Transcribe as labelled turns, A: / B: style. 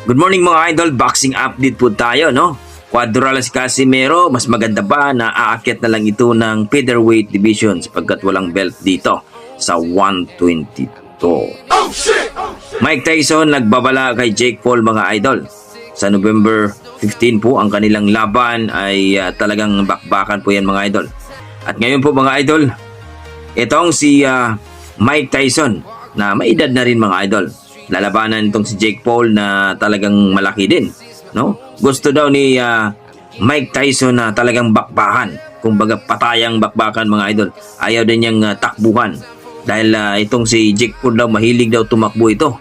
A: Good morning mga idol, boxing update po tayo, no? Cuadralas Casimero, mas maganda ba na aakyat na lang ito ng featherweight division sapagkat walang belt dito sa 122. Mike Tyson nagbabala kay Jake Paul mga idol. Sa November 15 po ang kanilang laban ay talagang bakbakan po yan mga idol. At ngayon po mga idol, itong si Mike Tyson na may edad na rin mga idol. Lalabanan itong si Jake Paul na talagang malaki din, no? Gusto daw ni Mike Tyson na talagang bakbakan, kumbaga patayang bakbakan mga idol. Ayaw din niyang takbuhan dahil itong si Jake Paul daw mahilig daw tumakbo ito.